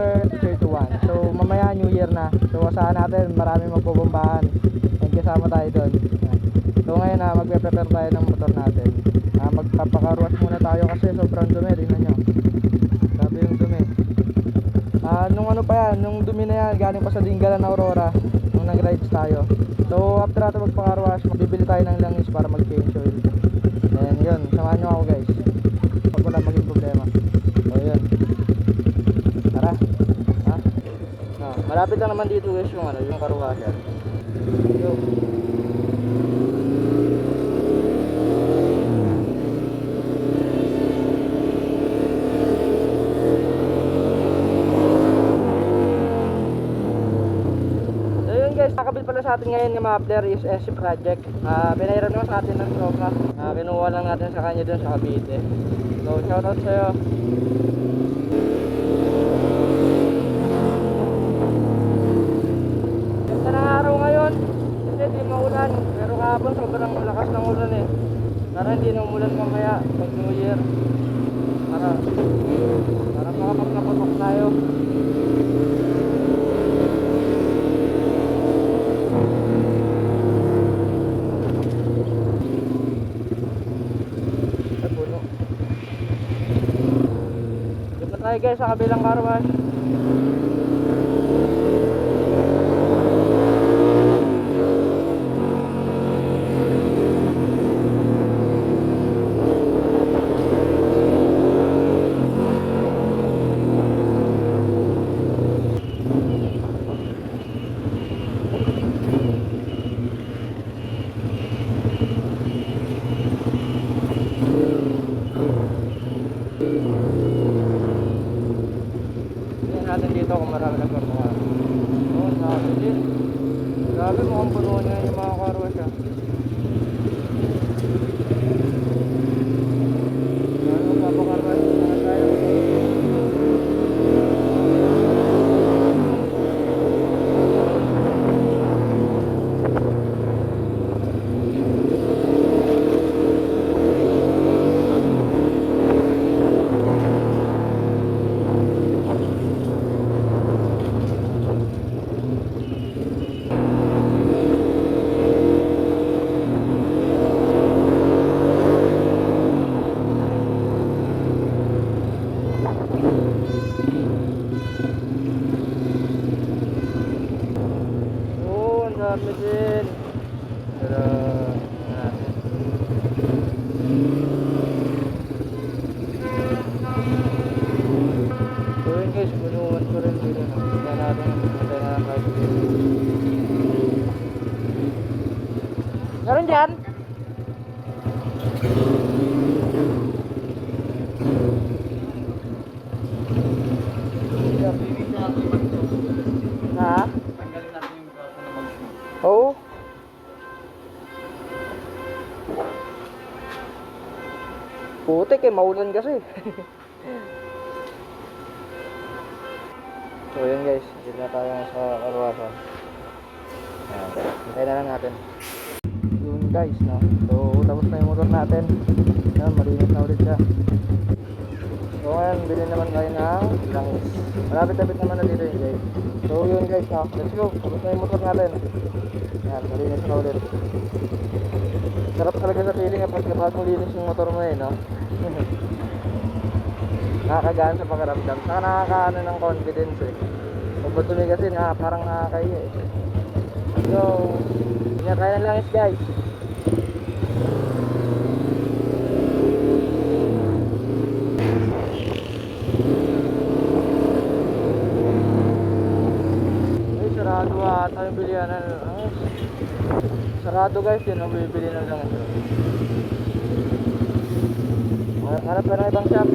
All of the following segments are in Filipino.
December 31. So mamaya New Year na. So asahan natin marami magbubombahan. And kasama tayo doon. So ngayon magpe-prepare tayo ng motor natin. Magpapakaruas muna tayo kasi sobrang dumi. Tingnan nyo. Grabe yung dumi. Nung ano pa yan, nung dumi na yan, galing pa sa Dingalan na Aurora. Nung nag-rides tayo. So after natin magpakaruas, bibili tayo ng langis para mag-change oil. And yun, samahan nyo ako guys. Pag wala maging problema. So yun. Tara. Malapit lang naman dito guys yung yung karuwasan. Yo. Nakabit pala sa atin ngayon ng muffler is SC Project. Pinairam naman sa atin ng tropa. Kinuha lang natin sa kanya dun sa Cavite. So shoutout sa'yo. Ganda ng araw ngayon kasi di maulan. Pero kahapon sobrang lakas ng ulan eh. Para hindi na umulan mamaya pag New Year. Para makapagnapatok tayo. Tayo guys sa kabilang carwash. Natin dito kung marami nagkakuha. Oh, sabi din. Grabe mukhang puno niya yung mga karwa siya. Ano papakarwa na tayo. Dami din. Pero so yun guys, punuan ko rin dito. Kaya natin kahit meron dyan? Ha? Oo. Putik eh, maulan kasi. So yun guys, dito na tayo sa karwasan. Hintayin na lang natin. Yun guys, no? So tapos na yung motor natin. Yan, malinis na ulit siya. So ngayon, bilhin naman tayo ng langis. Malapit-lapit naman na dito yun guys. So yun guys, no? Let's go, tapos na yung motor natin. Yan, malinis na ulit. Sarap talaga sa feeling kapag linis yung motor mo eh, no? Nakakagaan sa pakiramdam. Saka nakakaano ng confidence eh. Pag matumi kasi parang nakakaya eh. So, yan tayo ng langis guys. Ay, sarado ata yung bilihan na sarado guys, yun ang bibili ng langis. Hanap ka ng ibang shop.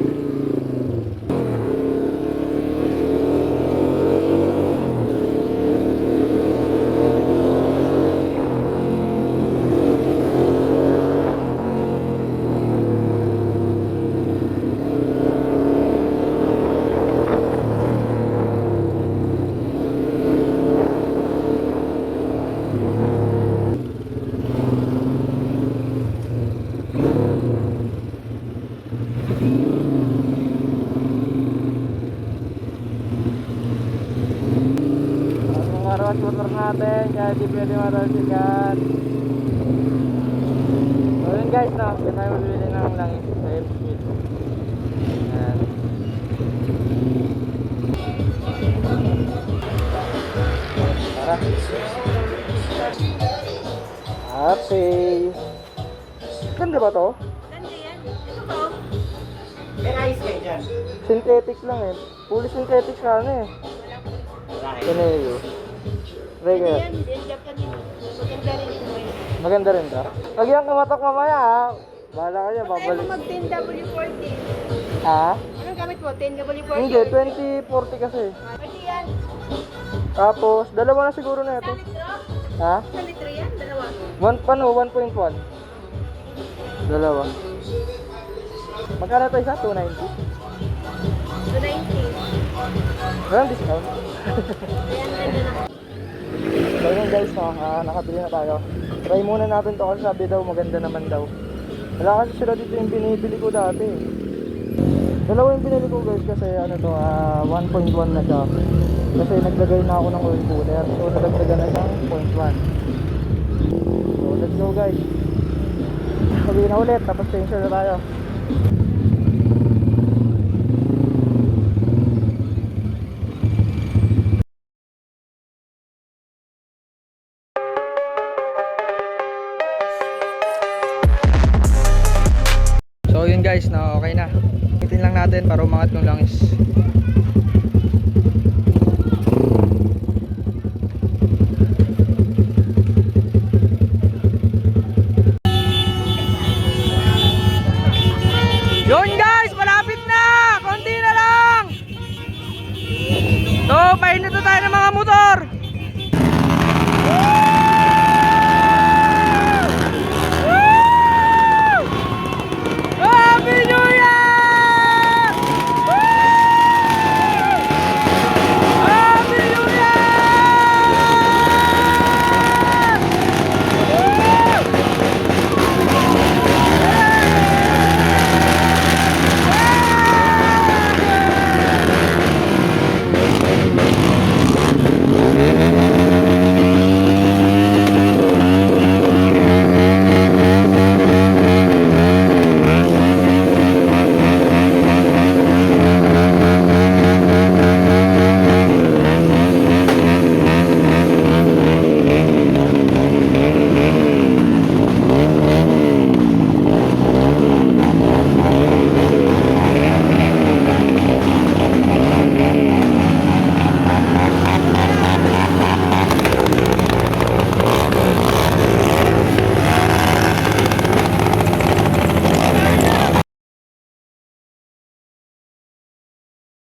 iwas motor natin kaya di pwede matalsikan. So yun guys, no, kaya tayo bibili ng langis sa Elfsmith. Ayan. Tara. Happy. Ganda ba to? Ganda yan. Ito ko. May ayos kayo dyan. Synthetic lang eh. Fully synthetic sana eh. Wala kayo. Kaneo. Try Ganda kaya. yan. Din Japan yun. Maganda rin ito ngayon. Maganda rin ka? Lagyan ka matok mamaya ha. Bahala ka niya, Kaya babalik. mo mag 10W40. Ha? Anong gamit mo? 10W40? Hindi, 2040 kasi. Pwede yan. Tapos, dalawa na siguro na ito. Sa litro? Ha? Sa litro yan? Dalawa. 1.1. Dalawa. Magkano ito isa? 290? 290. Walang discount. Ayan, ganda na. So yun guys, no, nakabili na tayo. Try muna natin to kasi sabi daw maganda naman daw. Wala kasi sila dito yung binibili ko dati. Dalawa yung binili ko guys kasi ano to, 1.1 na siya. Kasi naglagay na ako ng oil cooler. So nadagdagan na siyang 0.1. So let's go guys. Sabihin na ulit, tapos change na tayo. So yun guys, na okay na. Itin lang natin para umangat yung langis. Yun guys, malapit na! Konti na lang! So, painit na tayo ng mga motor!